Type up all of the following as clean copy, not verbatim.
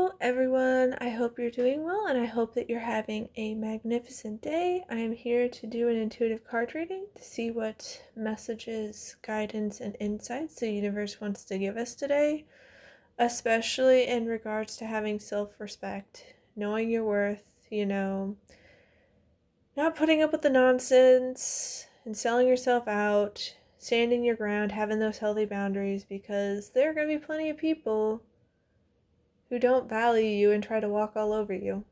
Hello, everyone. I hope you're doing well and I hope that you're having a magnificent day. I am here to do an intuitive card reading to see what messages, guidance, and insights the universe wants to give us today, especially in regards to having self respect, knowing your worth, not putting up with the nonsense and selling yourself out, standing your ground, having those healthy boundaries, because there are going to be plenty of people who don't value you and try to walk all over you.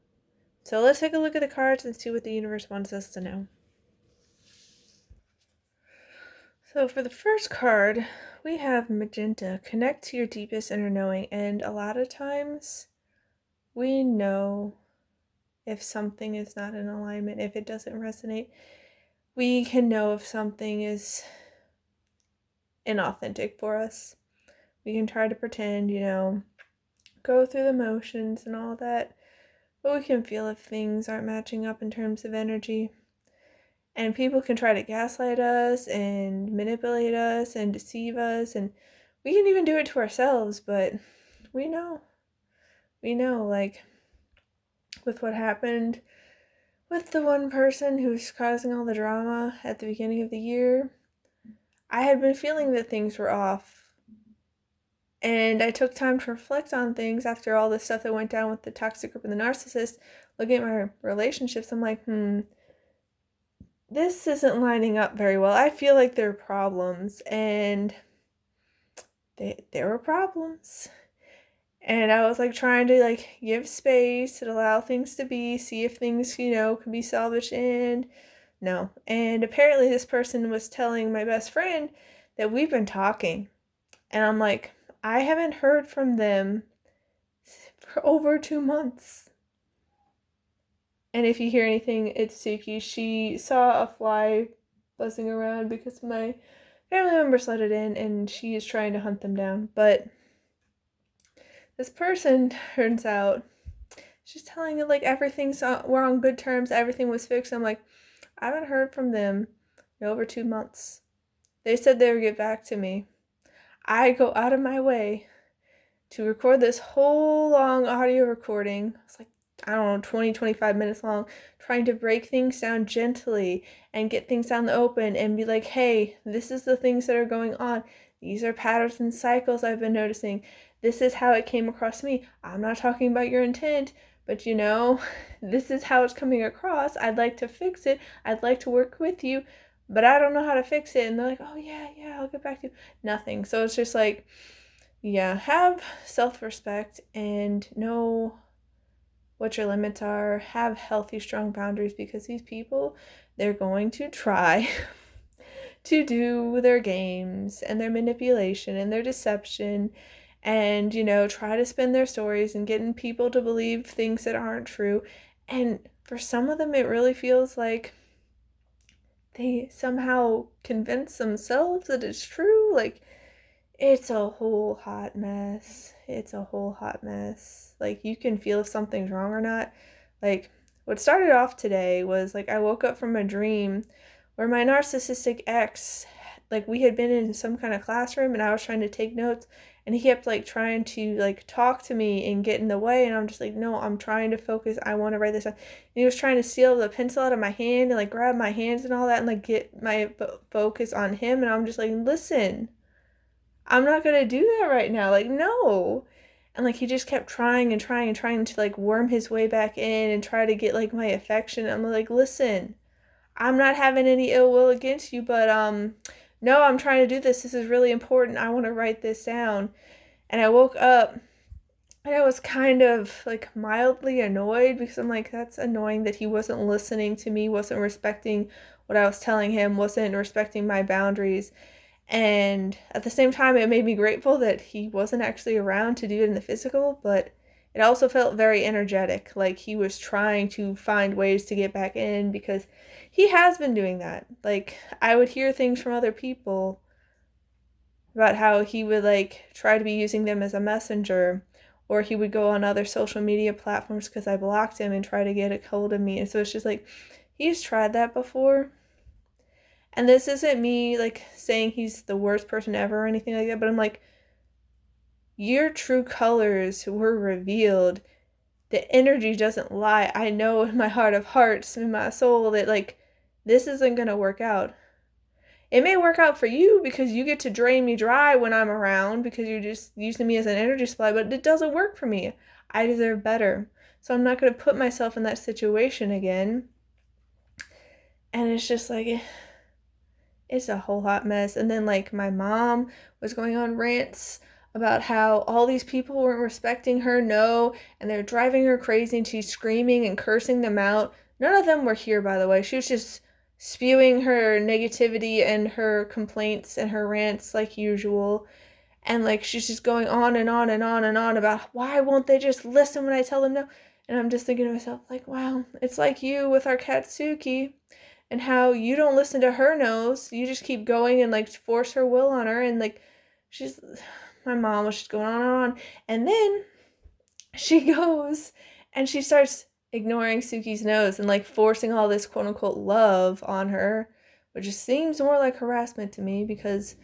So let's take a look at the cards and see what the universe wants us to know. So for the first card, we have Magenta, connect to your deepest inner knowing. And a lot of times we know if something is not in alignment, if it doesn't resonate. We can know if something is inauthentic for us. We can try to pretend, go through the motions and all that. But we can feel if things aren't matching up in terms of energy. And people can try to gaslight us and manipulate us and deceive us. And we can even do it to ourselves. But we know, like with what happened with the one person who's causing all the drama at the beginning of the year, I had been feeling that things were off. And I took time to reflect on things after all the stuff that went down with the toxic group and the narcissist. Looking at my relationships, I'm like, this isn't lining up very well. I feel like there are problems, and there were problems. And I was like trying to like give space and allow things to be, see if things, can be salvaged, and no. And apparently this person was telling my best friend that we've been talking. And I'm like, I haven't heard from them for over 2 months. And if you hear anything, it's Suki. She saw a fly buzzing around because my family members let it in, and she is trying to hunt them down. But this person, turns out, she's telling it like we're on good terms, everything was fixed. I'm like, I haven't heard from them in over 2 months. They said they would get back to me. I go out of my way to record this whole long audio recording. It's like, I don't know, 20, 25 minutes long, trying to break things down gently and get things down the open and be like, hey, this is the things that are going on. These are patterns and cycles I've been noticing. This is how it came across to me. I'm not talking about your intent, but this is how it's coming across. I'd like to fix it. I'd like to work with you, but I don't know how to fix it. And they're like, oh yeah, I'll get back to you. Nothing. So it's just like, have self-respect and know what your limits are. Have healthy, strong boundaries, because these people, they're going to try to do their games and their manipulation and their deception and, try to spin their stories and getting people to believe things that aren't true. And for some of them, it really feels like they somehow convince themselves that it's true. Like, it's a whole hot mess. Like, you can feel if something's wrong or not. Like, what started off today was, like, I woke up from a dream where my narcissistic ex, like, we had been in some kind of classroom and I was trying to take notes, and he kept, like, trying to, like, talk to me and get in the way, and I'm just like, no, I'm trying to focus. I want to write this down. And he was trying to steal the pencil out of my hand and, like, grab my hands and all that and, like, get my focus on him, and I'm just like, listen, I'm not going to do that right now. Like, no. And, like, he just kept trying and trying and trying to, like, worm his way back in and try to get, like, my affection. I'm like, listen, I'm not having any ill will against you, but, no, I'm trying to do this. This is really important. I want to write this down. And I woke up and I was kind of, like, mildly annoyed, because I'm like, that's annoying that he wasn't listening to me, wasn't respecting what I was telling him, wasn't respecting my boundaries. And at the same time, it made me grateful that he wasn't actually around to do it in the physical, but it also felt very energetic, like he was trying to find ways to get back in, because he has been doing that. Like, I would hear things from other people about how he would, like, try to be using them as a messenger, or he would go on other social media platforms because I blocked him and try to get a hold of me. And so it's just like, he's tried that before. And this isn't me, like, saying he's the worst person ever or anything like that, but I'm like, your true colors were revealed. The energy doesn't lie. I know in my heart of hearts, in my soul, that like this isn't going to work out. It may work out for you because you get to drain me dry when I'm around because you're just using me as an energy supply, but it doesn't work for me. I deserve better. So I'm not going to put myself in that situation again. And it's just like, it's a whole hot mess. And then like my mom was going on rants about how all these people weren't respecting her, and they're driving her crazy, and she's screaming and cursing them out. None of them were here, by the way. She was just spewing her negativity and her complaints and her rants like usual. And like she's just going on and on and on and on about why won't they just listen when I tell them no. And I'm just thinking to myself, like, wow, it's like you with our cat Suki, and how you don't listen to her no's. You just keep going and like force her will on her. And like my mom was just going on and on. And then she goes and she starts ignoring Suki's no's and like forcing all this quote unquote love on her, which just seems more like harassment to me, because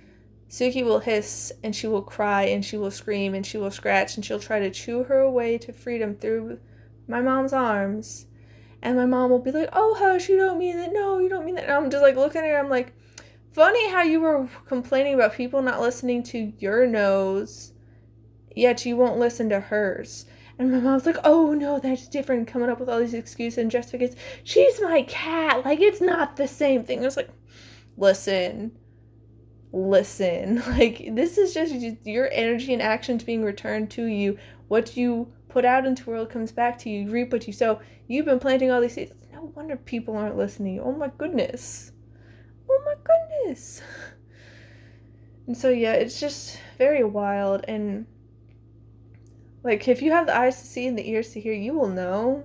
Suki will hiss and she will cry and she will scream and she will scratch and she'll try to chew her way to freedom through my mom's arms. And my mom will be like, oh, hush, you don't mean that. No, you don't mean that. And I'm just like looking at her. I'm like, funny how you were complaining about people not listening to your no's, yet you won't listen to hers. And my mom's like, oh, no, that's different. Coming up with all these excuses and justifications. She's my cat. Like, it's not the same thing. I was like, listen. Like, this is just your energy and actions being returned to you. What you put out into the world comes back to you. You reap what you sow. You've been planting all these seeds. No wonder people aren't listening. Oh my goodness. And so yeah, it's just very wild. And like, if you have the eyes to see and the ears to hear, you will know.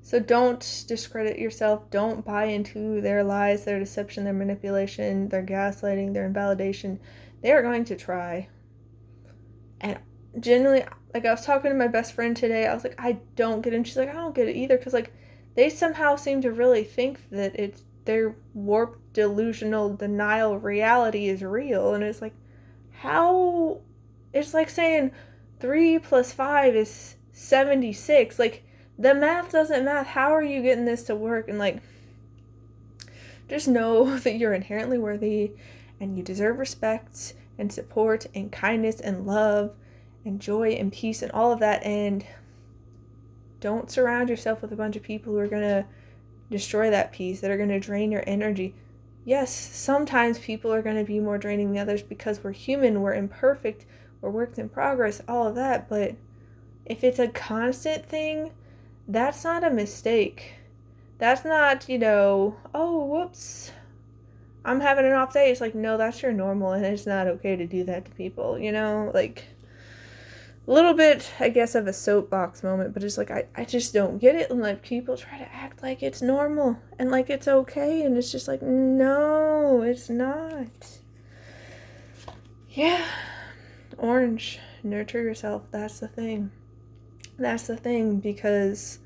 So don't discredit yourself. Don't buy into their lies, their deception, their manipulation, their gaslighting, their invalidation. They are going to try. And genuinely, like, I was talking to my best friend today. I was like, I don't get it. And she's like, I don't get it either. Because, like, they somehow seem to really think that it's their warped, delusional denial of reality is real. And it's like, how? It's like saying 3 + 5 is 76. Like, the math doesn't math. How are you getting this to work? And like, just know that you're inherently worthy and you deserve respect and support and kindness and love and joy and peace and all of that. And don't surround yourself with a bunch of people who are going to destroy that peace, that are going to drain your energy. Yes, sometimes people are going to be more draining than others because we're human, we're imperfect, we're works in progress, all of that. But if it's a constant thing, that's not a mistake. That's not, oh, whoops, I'm having an off day. It's like, no, that's your normal, and it's not okay to do that to people, like, a little bit, I guess, of a soapbox moment, but it's like, I just don't get it. And like, people try to act like it's normal and like it's okay, and it's just like, no, it's not. Yeah. Orange, nurture yourself. That's the thing, because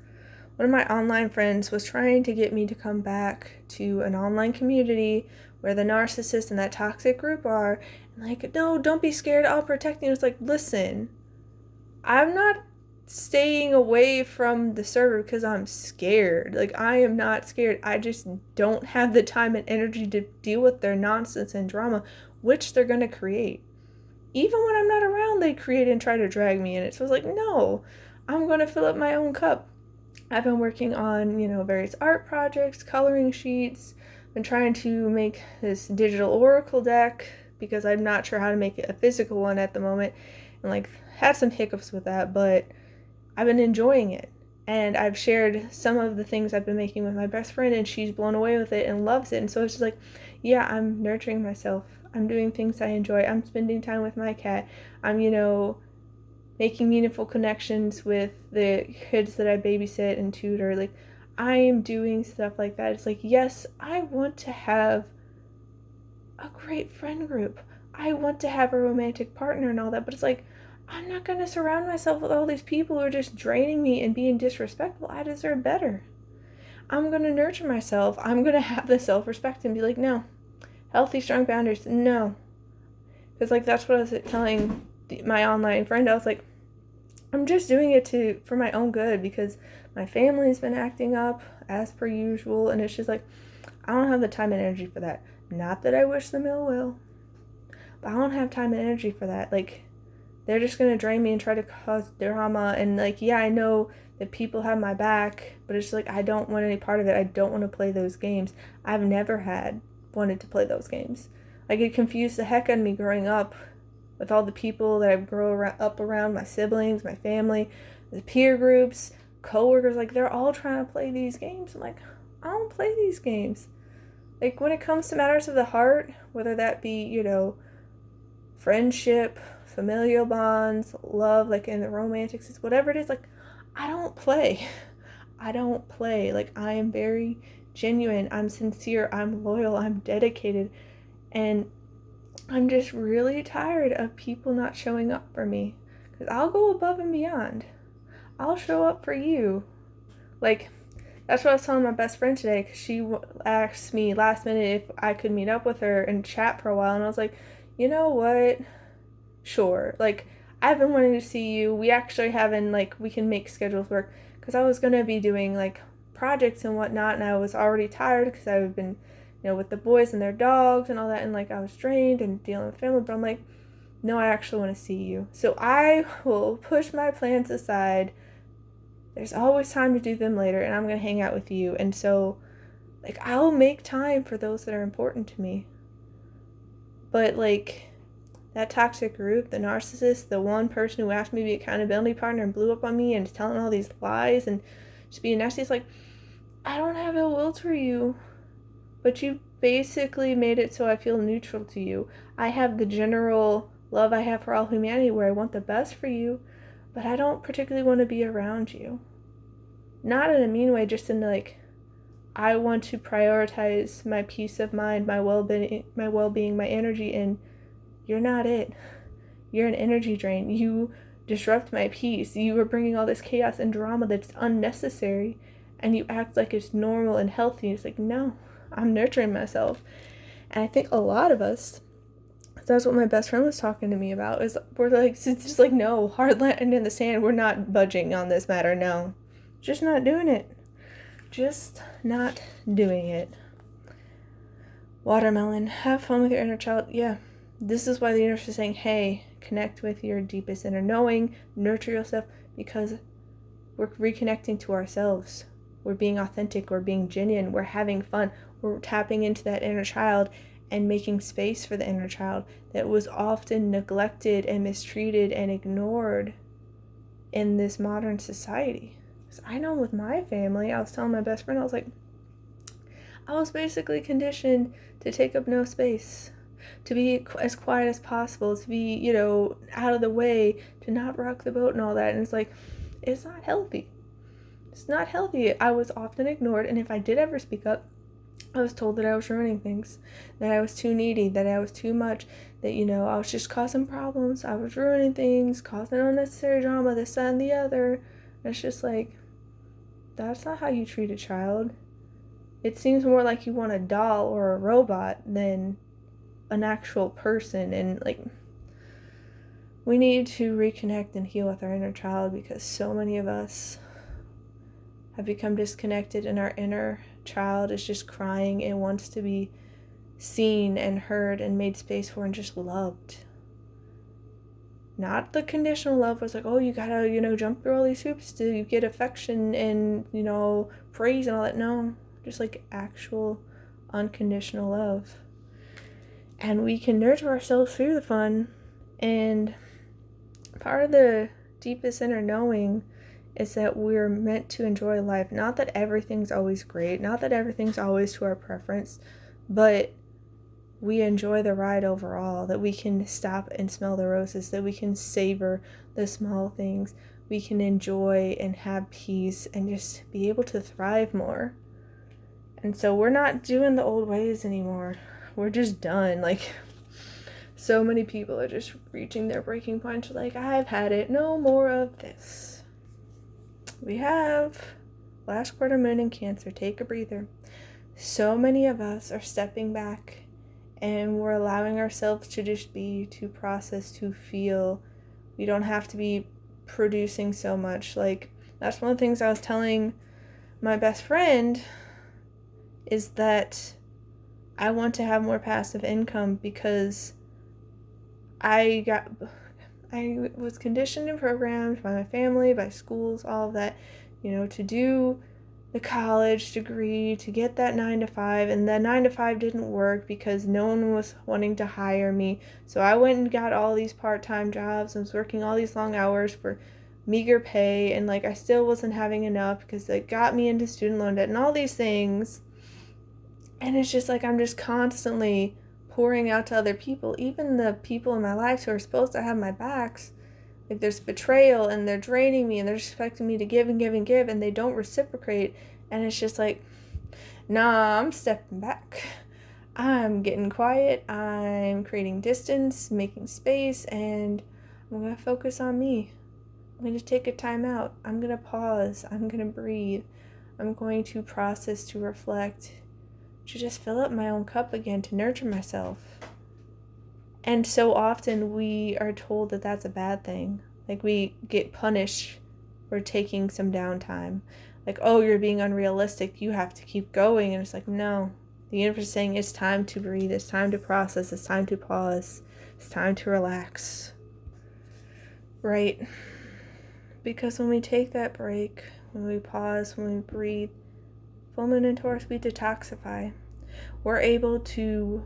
one of my online friends was trying to get me to come back to an online community where the narcissist and that toxic group are. And like, no, don't be scared. I'll protect you. It's like, listen, I'm not staying away from the server because I'm scared. Like, I am not scared. I just don't have the time and energy to deal with their nonsense and drama, which they're going to create. Even when I'm not around, they create and try to drag me in it. So I was like, no, I'm going to fill up my own cup. I've been working on, various art projects, coloring sheets. Been trying to make this digital oracle deck because I'm not sure how to make it a physical one at the moment. And like, had some hiccups with that, but I've been enjoying it. And I've shared some of the things I've been making with my best friend, and she's blown away with it and loves it. And so it's just like, yeah, I'm nurturing myself. I'm doing things I enjoy. I'm spending time with my cat. I'm, making meaningful connections with the kids that I babysit and tutor. Like, I am doing stuff like that. It's like, yes, I want to have a great friend group. I want to have a romantic partner and all that, but it's like, I'm not going to surround myself with all these people who are just draining me and being disrespectful. I deserve better. I'm going to nurture myself. I'm going to have the self-respect and be like, no. Healthy, strong boundaries, no. Because, like, that's what I was telling my online friend, I was like, I'm just doing it for my own good, because my family's been acting up as per usual, and it's just like, I don't have the time and energy for that. Not that I wish them ill will, but I don't have time and energy for that. Like, they're just gonna drain me and try to cause drama, and like, yeah, I know that people have my back, but it's like, I don't want any part of it. I don't want to play those games. I've never wanted to play those games. Like, it confused the heck out of me growing up with all the people that I up around, my siblings, my family, the peer groups, coworkers. Like, they're all trying to play these games. I'm like, I don't play these games. Like, when it comes to matters of the heart, whether that be, friendship, familial bonds, love, like in the romantics, whatever it is, like, I don't play. I don't play. Like, I am very genuine. I'm sincere. I'm loyal. I'm dedicated. And I'm just really tired of people not showing up for me. Because I'll go above and beyond. I'll show up for you. Like, that's what I was telling my best friend today, because she asked me last minute if I could meet up with her and chat for a while. And I was like, you know what? Sure. Like, I've been wanting to see you. We actually haven't, like, we can make schedules work. Because I was going to be doing, like, projects and whatnot. And I was already tired because I've been, with the boys and their dogs and all that. And, like, I was drained and dealing with family. But I'm like, no, I actually want to see you. So I will push my plans aside. There's always time to do them later. And I'm going to hang out with you. And so, like, I'll make time for those that are important to me. But, like, that toxic group, the narcissist, the one person who asked me to be accountability partner and blew up on me and is telling all these lies and just being nasty, it's like, I don't have ill will for you, but you basically made it so I feel neutral to you. I have the general love I have for all humanity where I want the best for you, but I don't particularly want to be around you. Not in a mean way, just in like, I want to prioritize my peace of mind, my well-being, my energy, and you're not it. You're an energy drain. You disrupt my peace. You are bringing all this chaos and drama that's unnecessary, and you act like it's normal and healthy. It's like, no, I'm nurturing myself. And I think a lot of us, that's what my best friend was talking to me about, is we're like, it's just like, no, hard land in the sand. We're not budging on this matter. No, just not doing it. Just not doing it. Watermelon, have fun with your inner child. Yeah. This is why the universe is saying, hey, connect with your deepest inner knowing, nurture yourself, because we're reconnecting to ourselves. We're being authentic, we're being genuine, we're having fun, we're tapping into that inner child and making space for the inner child that was often neglected and mistreated and ignored in this modern society. Because I know with my family, I was telling my best friend, I was like, I was basically conditioned to take up no space, to be as quiet as possible, to be, out of the way, to not rock the boat and all that. And it's like, it's not healthy. It's not healthy. I was often ignored, and if I did ever speak up, I was told that I was ruining things, that I was too needy, that I was too much, that, I was just causing problems, I was ruining things, causing unnecessary drama, this, that, and the other. And it's just like, that's not how you treat a child. It seems more like you want a doll or a robot than an actual person. And like, we need to reconnect and heal with our inner child, because so many of us have become disconnected, and our inner child is just crying and wants to be seen and heard and made space for and just loved. Not the conditional love was like, oh, you gotta, jump through all these hoops to get affection and, praise and all that. No, just like actual unconditional love. And we can nurture ourselves through the fun. And part of the deepest inner knowing is that we're meant to enjoy life. Not that everything's always great, not that everything's always to our preference, but we enjoy the ride overall, that we can stop and smell the roses, that we can savor the small things, we can enjoy and have peace and just be able to thrive more. And so we're not doing the old ways anymore. We're just done. Like, so many people are just reaching their breaking point. Like, I've had it. No more of this. We have last quarter moon in Cancer. Take a breather. So many of us are stepping back, and we're allowing ourselves to just be, to process, to feel, We don't have to be producing so much. Like, that's one of the things I was telling my best friend, is that I want to have more passive income because I was conditioned and programmed by my family, by schools, all of that, to do the college degree, to get that 9 to 5, and the 9 to 5 didn't work because no one was wanting to hire me. So I went and got all these part-time jobs and was working all these long hours for meager pay, and I still wasn't having enough because it got me into student loan debt and all these things. And it's just I'm just constantly pouring out to other people, even the people in my life who are supposed to have my backs. There's betrayal, and they're draining me, and they're expecting me to give and give and give, and they don't reciprocate. And it's just nah, I'm stepping back. I'm getting quiet. I'm creating distance, making space, and I'm going to focus on me. I'm going to take a time out. I'm going to pause. I'm going to breathe. I'm going to process, to reflect, to just fill up my own cup again, to nurture myself. And so often we are told that that's a bad thing. We get punished for taking some downtime. Oh, you're being unrealistic. You have to keep going. And it's no. The universe is saying it's time to breathe. It's time to process. It's time to pause. It's time to relax. Right? Because when we take that break, when we pause, when we breathe, full moon and Taurus, we detoxify. We're able to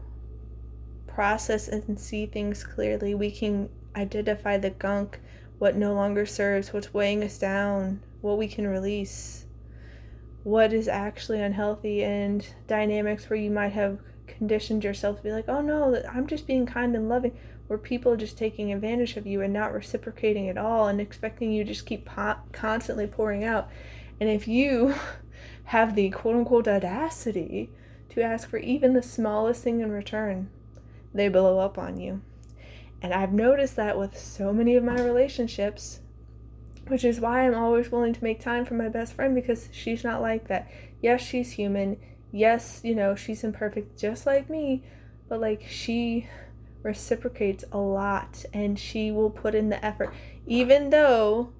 process and see things clearly. We can identify the gunk, what no longer serves, what's weighing us down, what we can release, what is actually unhealthy, and dynamics where you might have conditioned yourself to be oh no, I'm just being kind and loving, where people are just taking advantage of you and not reciprocating at all and expecting you to just keep constantly pouring out. And if you have the quote-unquote audacity to ask for even the smallest thing in return, they blow up on you. And I've noticed that with so many of my relationships, which is why I'm always willing to make time for my best friend, because she's not like that. Yes, she's human. Yes, she's imperfect just like me, but she reciprocates a lot, and she will put in the effort. Even though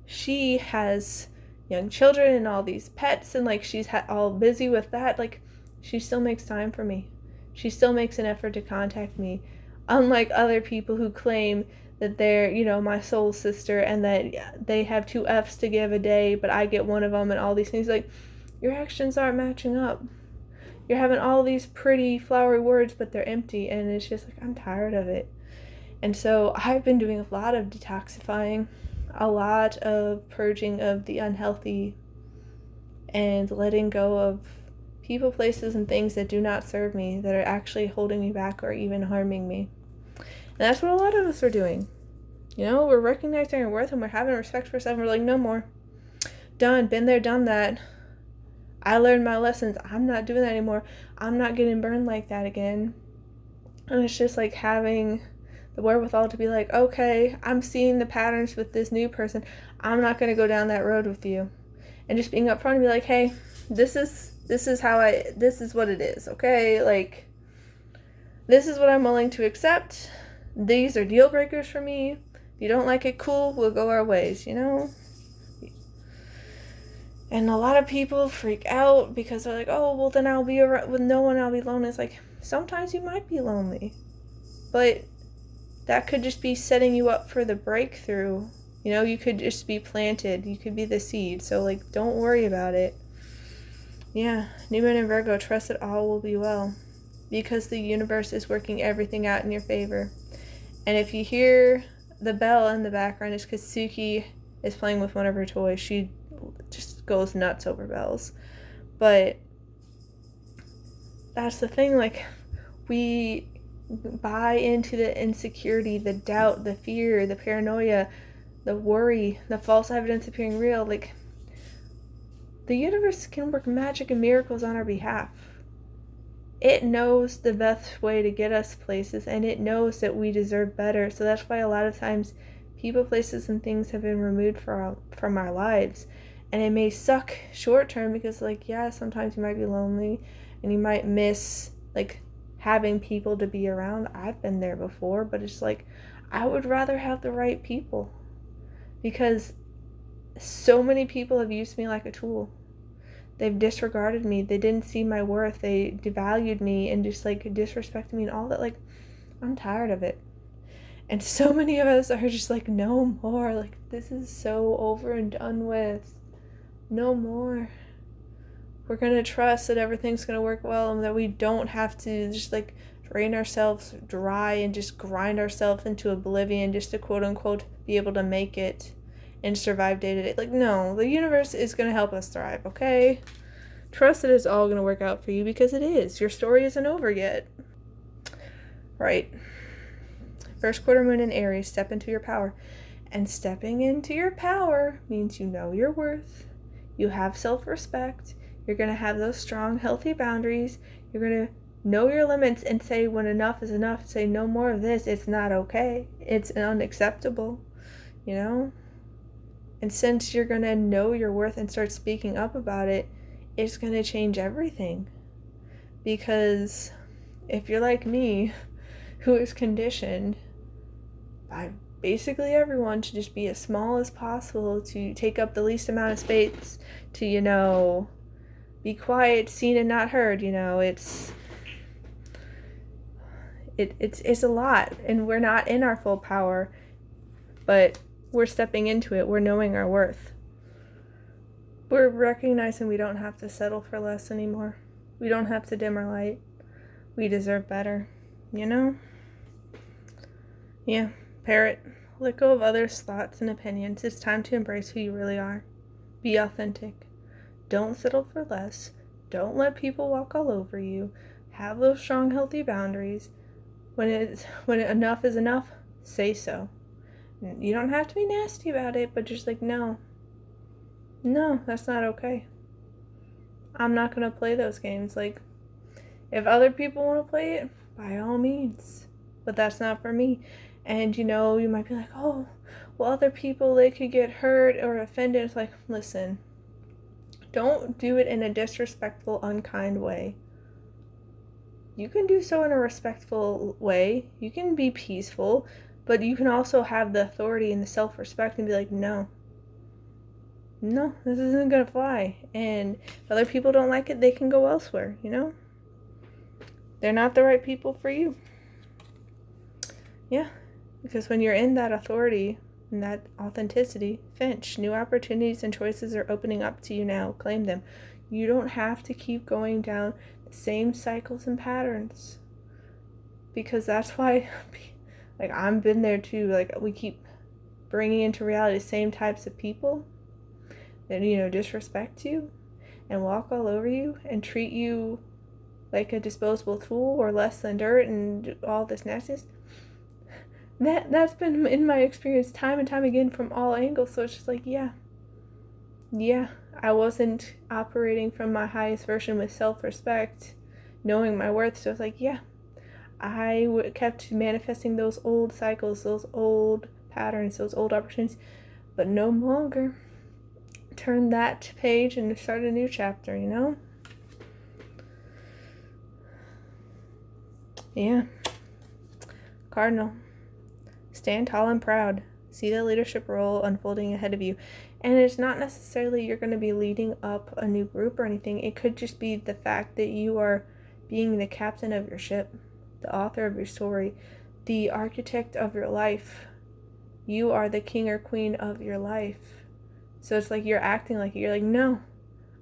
she has young children and all these pets, and she's all busy with that, she still makes time for me. She still makes an effort to contact me. Unlike other people who claim that they're, my soul sister, and that they have 2 F's to give a day, but I get one of them, and all these things. Your actions aren't matching up. You're having all these pretty flowery words, but they're empty, and it's just I'm tired of it. And so I've been doing a lot of detoxifying, a lot of purging of the unhealthy, and letting go of people, places, and things that do not serve me, that are actually holding me back or even harming me. And that's what a lot of us are doing. We're recognizing our worth, and we're having respect for ourselves. We're no more. Done. Been there, done that. I learned my lessons. I'm not doing that anymore. I'm not getting burned like that again. And it's just having the wherewithal to be okay, I'm seeing the patterns with this new person. I'm not going to go down that road with you. And just being upfront and be hey, this is what it is, okay? This is what I'm willing to accept. These are deal breakers for me. If you don't like it, cool, we'll go our ways, And a lot of people freak out because they're oh, well, then I'll be around with no one, I'll be lonely. It's sometimes you might be lonely, but that could just be setting you up for the breakthrough. You could just be planted. You could be the seed. So, don't worry about it. Yeah, New Moon in Virgo, trust that all will be well, because the universe is working everything out in your favor. And if you hear the bell in the background, it's because Suki is playing with one of her toys. She just goes nuts over bells. But that's the thing, we buy into the insecurity, the doubt, the fear, the paranoia, the worry, the false evidence appearing real. The universe can work magic and miracles on our behalf. It knows the best way to get us places, and it knows that we deserve better. So that's why a lot of times people, places, and things have been removed from our lives. And it may suck short term because, sometimes you might be lonely and you might miss, having people to be around. I've been there before, but it's I would rather have the right people, because so many people have used me like a tool. They've disregarded me. They didn't see my worth. They devalued me and just like disrespected me and all that. Like, I'm tired of it. And so many of us are just like, no more. Like, this is so over and done with. No more. We're going to trust that everything's going to work well and that we don't have to just like drain ourselves dry and just grind ourselves into oblivion just to quote unquote be able to make it and survive day to day. Like, no, the universe is going to help us thrive, okay? Trust that it's all going to work out for you, because it is. Your story isn't over yet. Right. First quarter moon in Aries, step into your power. And stepping into your power means you know your worth. You have self-respect. You're going to have those strong, healthy boundaries. You're going to know your limits and say when enough is enough. Say no more of this. It's not okay. It's unacceptable, you know? And since you're going to know your worth and start speaking up about it, it's going to change everything. Because if you're like me, who is conditioned by basically everyone to just be as small as possible, to take up the least amount of space, to, you know, be quiet, seen and not heard, you know, it's a lot, and we're not in our full power, but we're stepping into it. We're knowing our worth. We're recognizing we don't have to settle for less anymore. We don't have to dim our light. We deserve better, you know? Yeah, parrot, let go of others' thoughts and opinions. It's time to embrace who you really are. Be authentic. Don't settle for less. Don't let people walk all over you. Have those strong, healthy boundaries. When enough is enough, say so. You don't have to be nasty about it, but just like, no, that's not okay. I'm not going to play those games. Like, if other people want to play it, by all means, but that's not for me. And, you know, you might be like, oh, well, other people, they could get hurt or offended. It's like, listen, don't do it in a disrespectful, unkind way. You can do so in a respectful way. You can be peaceful, but you can also have the authority and the self-respect and be like, no, this isn't going to fly. And if other people don't like it, they can go elsewhere, you know? They're not the right people for you. Yeah, because when you're in that authority and that authenticity, Finch, new opportunities and choices are opening up to you now. Claim them. You don't have to keep going down the same cycles and patterns, because that's why, like, I've been there too. Like, we keep bringing into reality the same types of people that, you know, disrespect you and walk all over you and treat you like a disposable tool or less than dirt and all this nastiness. That's been in my experience time and time again from all angles. So it's just like, yeah, I wasn't operating from my highest version with self-respect, knowing my worth. So it's like, yeah, I kept manifesting those old cycles, those old patterns, those old opportunities, but no longer. Turn that page and start a new chapter, you know? Yeah. Cardinal. Stand tall and proud. See the leadership role unfolding ahead of you. And it's not necessarily you're going to be leading up a new group or anything. It could just be the fact that you are being the captain of your ship, the author of your story, the architect of your life. You are the king or queen of your life. So it's like you're acting like you're like, no,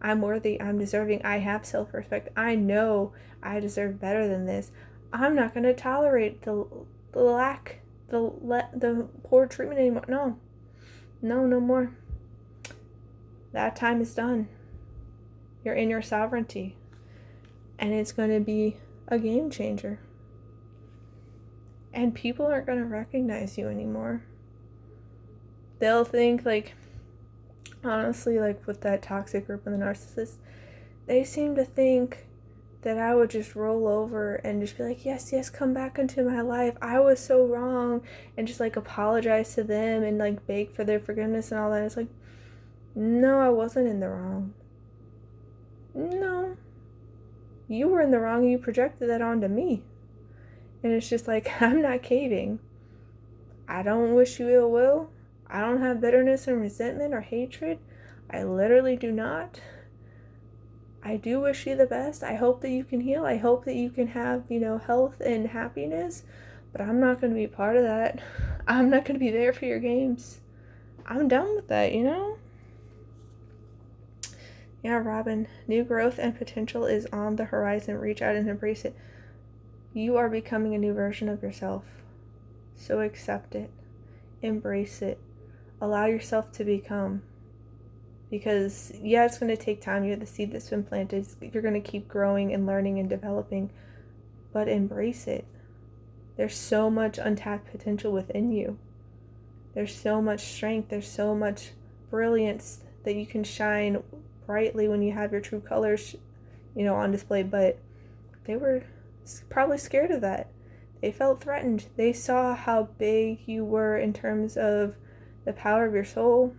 I'm worthy, I'm deserving, I have self-respect, I know I deserve better than this. I'm not going to tolerate the lack, the poor treatment anymore. No more. That time is done. You're in your sovereignty, and it's going to be a game changer. And people aren't going to recognize you anymore. They'll think, like, honestly, like with that toxic group and the narcissist, they seem to think that I would just roll over and just be like, yes, come back into my life. I was so wrong. And just like apologize to them and like beg for their forgiveness and all that. It's like, no, I wasn't in the wrong. No. You were in the wrong and you projected that onto me. And it's just like, I'm not caving. I don't wish you ill will. I don't have bitterness and resentment or hatred. I literally do not. I do wish you the best. I hope that you can heal. I hope that you can have, health and happiness. But I'm not going to be part of that. I'm not going to be there for your games. I'm done with that, Yeah, Robin, new growth and potential is on the horizon. Reach out and embrace it. You are becoming a new version of yourself. So accept it. Embrace it. Allow yourself to become. Because, yeah, it's going to take time. You're the seed that's been planted. You're going to keep growing and learning and developing. But embrace it. There's so much untapped potential within you. There's so much strength. There's so much brilliance that you can shine brightly when you have your true colors, on display. But they were probably scared of that. They felt threatened. They saw how big you were in terms of the power of your soul.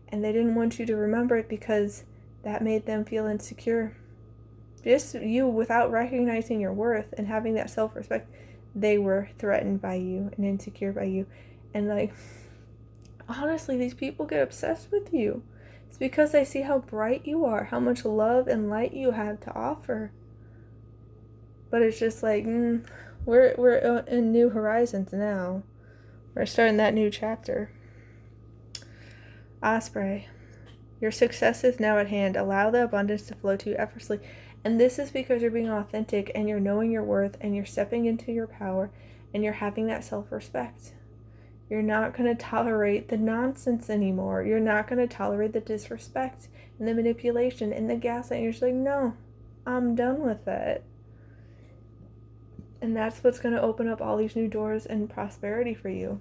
And they didn't want you to remember it because that made them feel insecure. Just you, without recognizing your worth and having that self-respect, they were threatened by you and insecure by you. And honestly, these people get obsessed with you. It's because they see how bright you are, how much love and light you have to offer. But it's just we're in new horizons now. We're starting that new chapter. Osprey, your success is now at hand. Allow the abundance to flow to you effortlessly. And this is because you're being authentic and you're knowing your worth and you're stepping into your power and you're having that self-respect. You're not going to tolerate the nonsense anymore. You're not going to tolerate the disrespect and the manipulation and the gaslighting. You're just like, no, I'm done with that. And that's what's going to open up all these new doors and prosperity for you.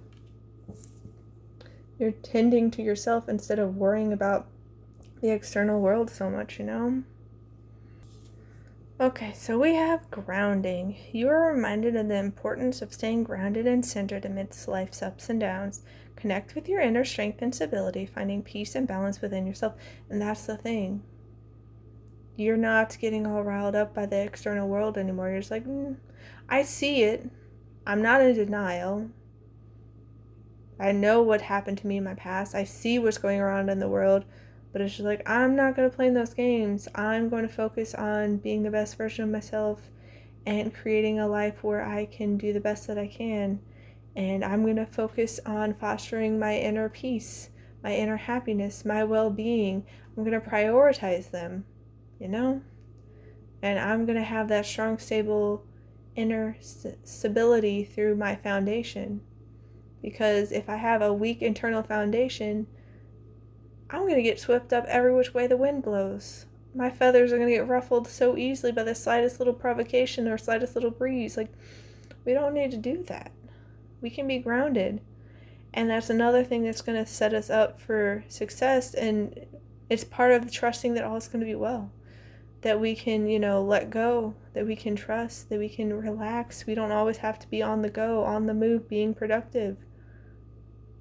You're tending to yourself instead of worrying about the external world so much, Okay, so we have grounding. You are reminded of the importance of staying grounded and centered amidst life's ups and downs. Connect with your inner strength and stability, finding peace and balance within yourself. And that's the thing. You're not getting all riled up by the external world anymore. You're just like, I see it. I'm not in denial. I know what happened to me in my past. I see what's going around in the world. But it's just like, I'm not going to play in those games. I'm going to focus on being the best version of myself and creating a life where I can do the best that I can. And I'm going to focus on fostering my inner peace, my inner happiness, my well-being. I'm going to prioritize them, And I'm going to have that strong, stable inner stability through my foundation. Because if I have a weak internal foundation, I'm going to get swept up every which way the wind blows. My feathers are going to get ruffled so easily by the slightest little provocation or slightest little breeze. We don't need to do that. We can be grounded. And that's another thing that's going to set us up for success. And it's part of trusting that all is going to be well. That we can, let go. That we can trust. That we can relax. We don't always have to be on the go, on the move, being productive.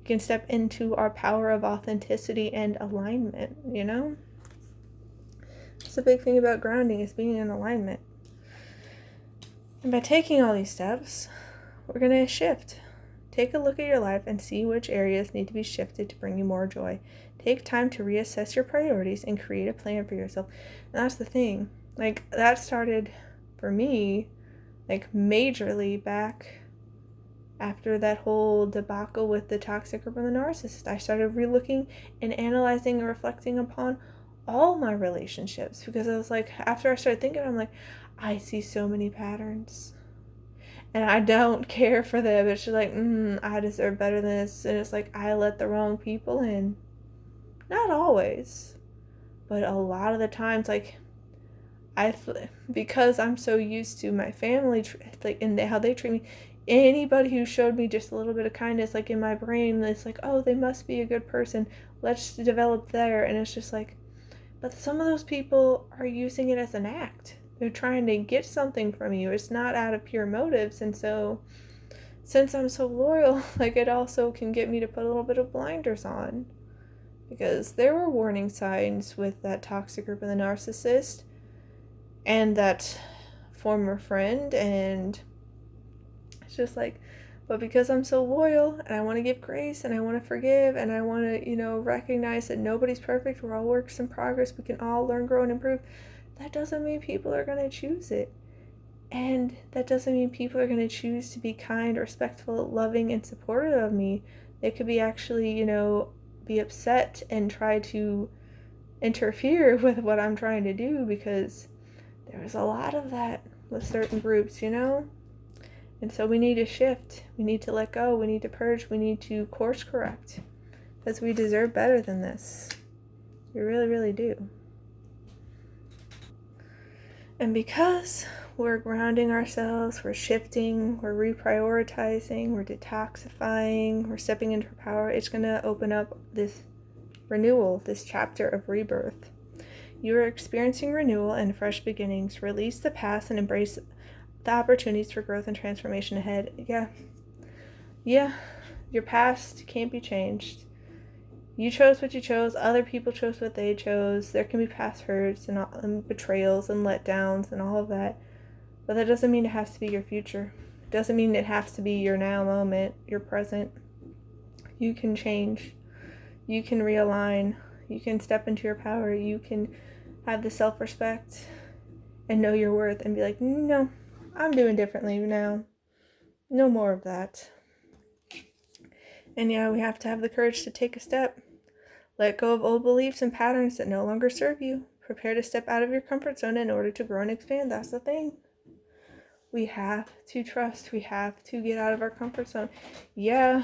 We can step into our power of authenticity and alignment, It's a big thing about grounding is being in alignment. And by taking all these steps, we're going to shift. Take a look at your life and see which areas need to be shifted to bring you more joy. Take time to reassess your priorities and create a plan for yourself. And that's the thing. That started for me, majorly back after that whole debacle with the toxic group and the narcissist. I started relooking and analyzing and reflecting upon all my relationships because I was after I started thinking, I'm I see so many patterns and I don't care for them. It's just I deserve better than this. And it's I let the wrong people in. Not always, but a lot of the times, because I'm so used to my family, and how they treat me, anybody who showed me just a little bit of kindness, in my brain, it's oh, they must be a good person. Let's develop there. And it's just but some of those people are using it as an act. They're trying to get something from you. It's not out of pure motives. And so, since I'm so loyal, it also can get me to put a little bit of blinders on. Because there were warning signs with that toxic group and the narcissist and that former friend, and it's just But because I'm so loyal and I want to give grace and I want to forgive and I want to, recognize that nobody's perfect, we're all works in progress, we can all learn, grow, and improve, that doesn't mean people are going to choose it. And that doesn't mean people are going to choose to be kind, respectful, loving, and supportive of me. They could be actually, be upset and try to interfere with what I'm trying to do, because there's a lot of that with certain groups. And so we need to shift. We need to let go. We need to purge. We need to course correct, because we deserve better than this. We really, really do. And because we're grounding ourselves, we're shifting, we're reprioritizing, we're detoxifying, we're stepping into our power, it's going to open up this renewal, this chapter of rebirth. You are experiencing renewal and fresh beginnings. Release the past and embrace the opportunities for growth and transformation ahead. Yeah, your past can't be changed. You chose what you chose. Other people chose what they chose. There can be past hurts and betrayals and letdowns and all of that. But that doesn't mean it has to be your future. It doesn't mean it has to be your now moment, your present. You can change. You can realign. You can step into your power. You can have the self-respect and know your worth and be like, no, I'm doing differently now. No more of that. And yeah, we have to have the courage to take a step. Let go of old beliefs and patterns that no longer serve you. Prepare to step out of your comfort zone in order to grow and expand. That's the thing. We have to trust. We have to get out of our comfort zone. Yeah,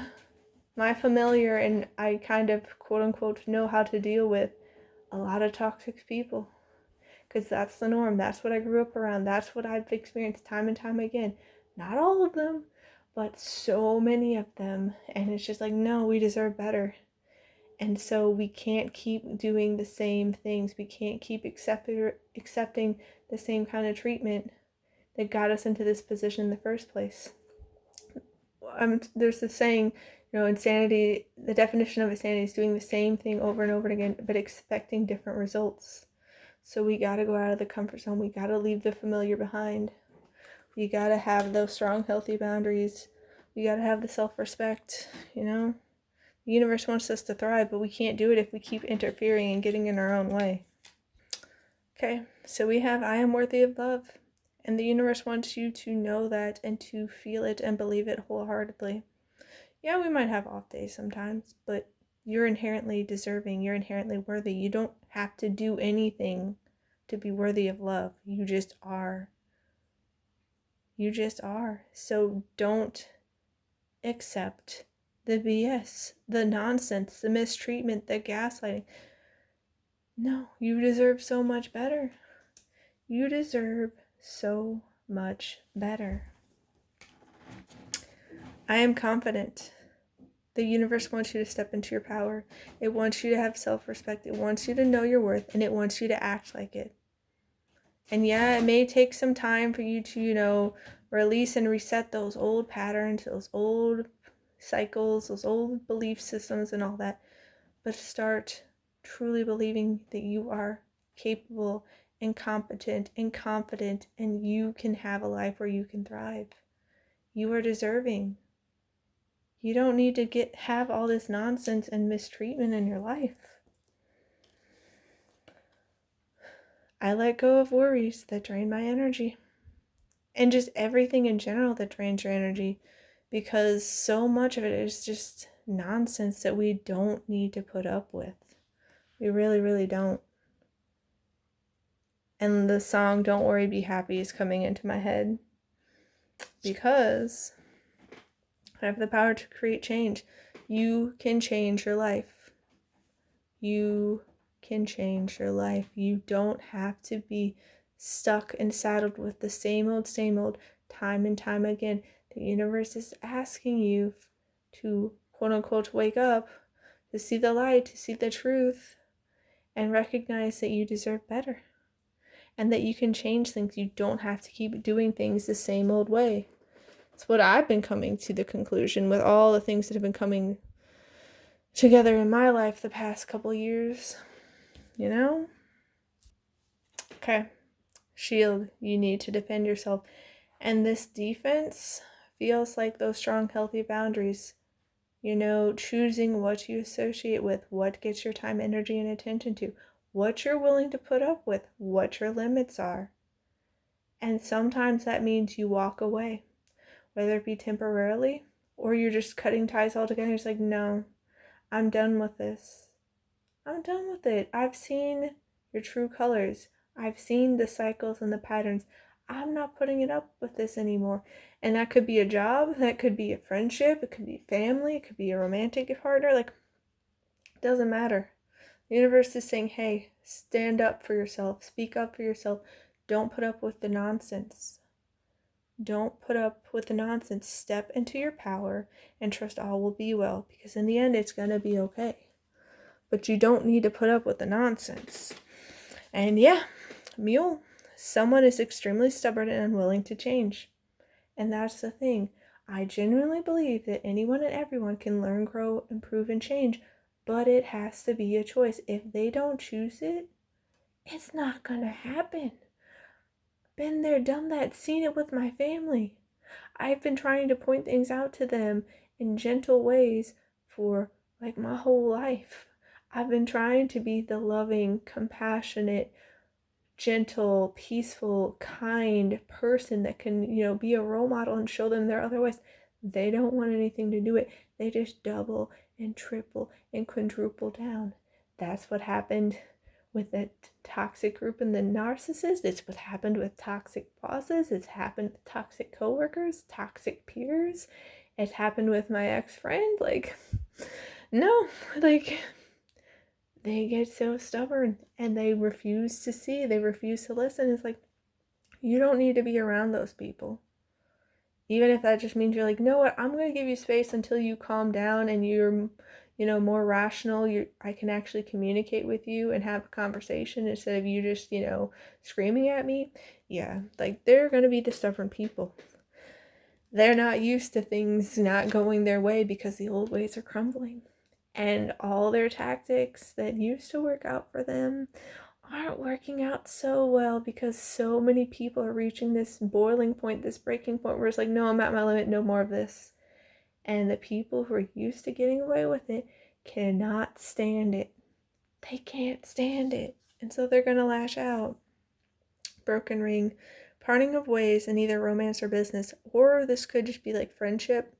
my familiar, and I kind of quote unquote know how to deal with a lot of toxic people, because that's the norm. That's what I grew up around. That's what I've experienced time and time again. Not all of them, but so many of them. And it's just like, no, we deserve better. And so we can't keep doing the same things. We can't keep accepting the same kind of treatment that got us into this position in the first place. There's this saying, insanity, the definition of insanity is doing the same thing over and over again, but expecting different results. So we got to go out of the comfort zone. We got to leave the familiar behind. We got to have those strong, healthy boundaries. We got to have the self-respect, The universe wants us to thrive, but we can't do it if we keep interfering and getting in our own way. Okay, so we have I am worthy of love. And the universe wants you to know that and to feel it and believe it wholeheartedly. Yeah, we might have off days sometimes, but you're inherently deserving. You're inherently worthy. You don't have to do anything to be worthy of love. You just are. You just are. So don't accept the BS, the nonsense, the mistreatment, the gaslighting. No, you deserve so much better. You deserve so much better. I am confident. The universe wants you to step into your power. It wants you to have self-respect. It wants you to know your worth, and it wants you to act like it. And yeah, it may take some time for you to, release and reset those old patterns, those old cycles, those old belief systems and all that. But start truly believing that you are capable and competent and confident, and you can have a life where you can thrive. You are deserving. You don't need to have all this nonsense and mistreatment in your life. I let go of worries that drain my energy. And just everything in general that drains your energy, because so much of it is just nonsense that we don't need to put up with. We really, really don't. And the song Don't Worry, Be Happy is coming into my head, because I have the power to create change. You can change your life. You can change your life. You don't have to be stuck and saddled with the same old, time and time again. The universe is asking you to, quote unquote, wake up, to see the light, to see the truth, and recognize that you deserve better. And that you can change things. You don't have to keep doing things the same old way. It's what I've been coming to the conclusion with all the things that have been coming together in my life the past couple years. Okay. Shield. You need to defend yourself. And this defense feels like those strong, healthy boundaries. Choosing what you associate with, what gets your time, energy, and attention to, what you're willing to put up with, what your limits are. And sometimes that means you walk away, whether it be temporarily or you're just cutting ties altogether. It's like, no, I'm done with this. I'm done with it. I've seen your true colors. I've seen the cycles and the patterns. I'm not putting it up with this anymore. And that could be a job, that could be a friendship, it could be family, it could be a romantic partner. Like, it doesn't matter. The universe is saying, hey, stand up for yourself, speak up for yourself. Don't put up with the nonsense. Don't put up with the nonsense. Step into your power and trust all will be well, because in the end, it's going to be okay. But you don't need to put up with the nonsense. And yeah, mule, someone is extremely stubborn and unwilling to change. And that's the thing. I genuinely believe that anyone and everyone can learn, grow, improve, and change, but it has to be a choice. If they don't choose it, it's not going to happen. Been there, done that, seen it with my family. I've been trying to point things out to them in gentle ways for like my whole life. I've been trying to be the loving, compassionate, gentle, peaceful, kind person that can, be a role model and show them their other ways. They don't want anything to do it. They just double and triple and quadruple down. That's what happened with that toxic group and the narcissist. It's what happened with toxic bosses. It's happened with toxic coworkers, toxic peers. It's happened with my ex-friend. Like, no, like, they get so stubborn and they refuse to see, they refuse to listen. It's like, you don't need to be around those people. Even if that just means you're like, you know what, I'm going to give you space until you calm down and you're, more rational. I can actually communicate with you and have a conversation instead of you just, screaming at me. Yeah, like, they're going to be the stubborn people. They're not used to things not going their way because the old ways are crumbling. And all their tactics that used to work out for them aren't working out so well because so many people are reaching this boiling point, this breaking point where it's like, no, I'm at my limit, no more of this. And the people who are used to getting away with it cannot stand it. They can't stand it. And so they're going to lash out. Broken ring, parting of ways in either romance or business, or this could just be like friendship.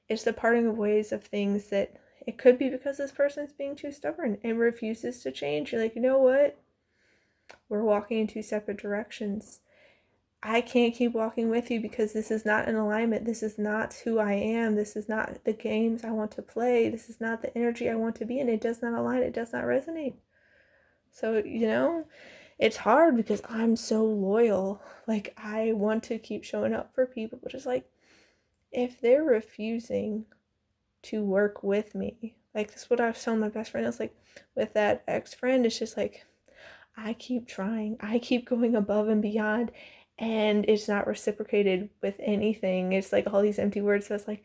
It's the parting of ways of things that it could be because this person's being too stubborn and refuses to change. You're like, you know what? We're walking in two separate directions. I can't keep walking with you because this is not in alignment. This is not who I am. This is not the games I want to play. This is not the energy I want to be in. It does not align. It does not resonate. So, it's hard because I'm so loyal. Like, I want to keep showing up for people, but it's like, if they're refusing to work with me, like, that's what I was telling my best friend. I was like, with that ex-friend, it's just like, I keep trying. I keep going above and beyond, and it's not reciprocated with anything. It's like all these empty words. So it's like,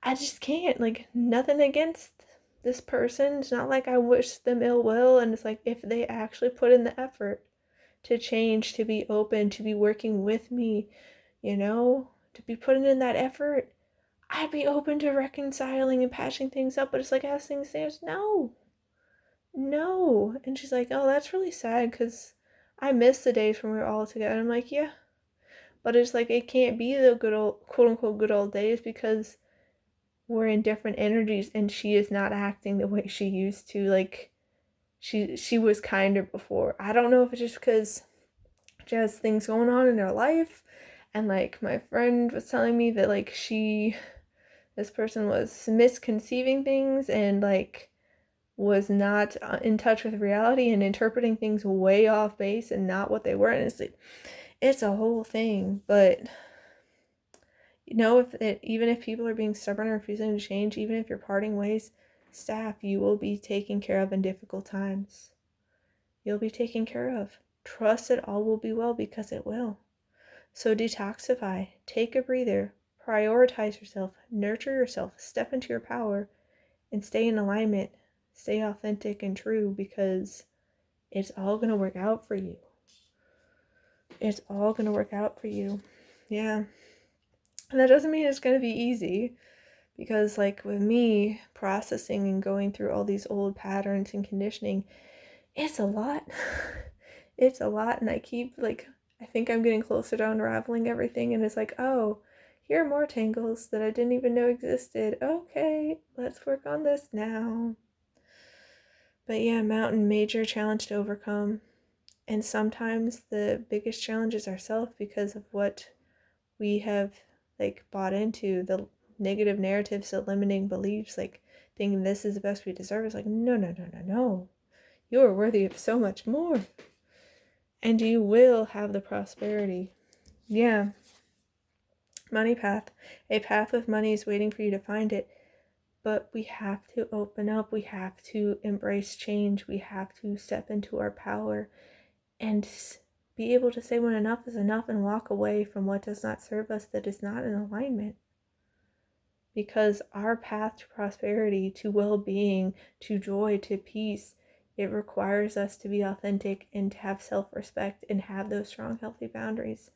I just can't. Like, nothing against this person. It's not like I wish them ill will. And it's like, if they actually put in the effort to change, to be open, to be working with me, to be putting in that effort, I'd be open to reconciling and patching things up. But it's like, as things stand, no. And she's like, oh, that's really sad because I miss the days when we were all together. And I'm like, yeah. But it's like, it can't be the good old, quote unquote, good old days because we're in different energies and she is not acting the way she used to. Like, she was kinder before. I don't know if it's just because she has things going on in her life. And like, my friend was telling me that like this person was misconceiving things and like was not in touch with reality and interpreting things way off base and not what they were. And it's like, it's a whole thing. But even if people are being stubborn or refusing to change, even if you're parting ways, staff, you will be taken care of in difficult times. You'll be taken care of. Trust that all will be well because it will. So detoxify, take a breather, prioritize yourself, nurture yourself, step into your power, and stay in alignment. Stay authentic and true because it's all going to work out for you. It's all going to work out for you. Yeah. And that doesn't mean it's going to be easy, because like with me processing and going through all these old patterns and conditioning, it's a lot. It's a lot, and I keep like, I think I'm getting closer to unraveling everything, and it's like, oh, here are more tangles that I didn't even know existed. Okay, let's work on this now. But yeah, mountain, major challenge to overcome. And sometimes the biggest challenge is ourselves, because of what we have like bought into, the negative narratives, the limiting beliefs, like thinking this is the best we deserve. Is like, no, no, no, no, no. You are worthy of so much more. And you will have the prosperity. Yeah. Money path. A path with money is waiting for you to find it. But we have to open up. We have to embrace change. We have to step into our power and be able to say when enough is enough and walk away from what does not serve us, that is not in alignment. Because our path to prosperity, to well-being, to joy, to peace, it requires us to be authentic and to have self-respect and have those strong, healthy boundaries.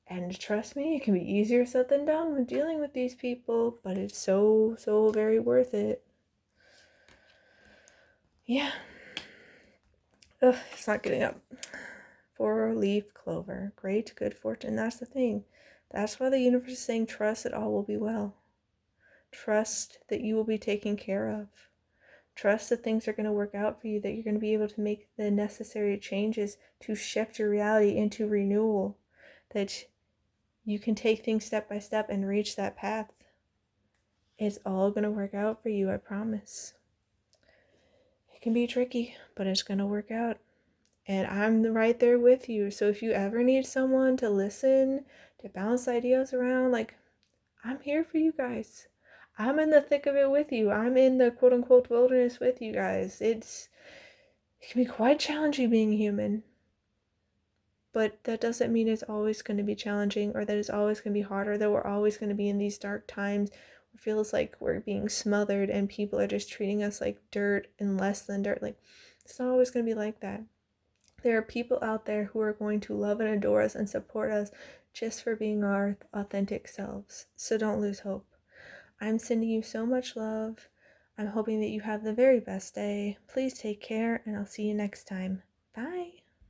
And trust me, it can be easier said than done when dealing with these people, but it's so, so very worth it. Yeah. Ugh, it's not getting up. 4-leaf clover. Great good fortune. That's the thing. That's why the universe is saying trust that all will be well. Trust that you will be taken care of. Trust that things are going to work out for you, that you're going to be able to make the necessary changes to shift your reality into renewal, that you can take things step by step and reach that path. It's all going to work out for you, I promise. It can be tricky, but it's going to work out. And I'm right there with you. So if you ever need someone to listen, to bounce ideas around, like, I'm here for you guys. I'm in the thick of it with you. I'm in the quote unquote wilderness with you guys. It can be quite challenging being human. But that doesn't mean it's always going to be challenging, or that it's always going to be hard, or that we're always going to be in these dark times where it feels like we're being smothered and people are just treating us like dirt and less than dirt. Like, it's not always going to be like that. There are people out there who are going to love and adore us and support us just for being our authentic selves. So don't lose hope. I'm sending you so much love. I'm hoping that you have the very best day. Please take care, and I'll see you next time. Bye.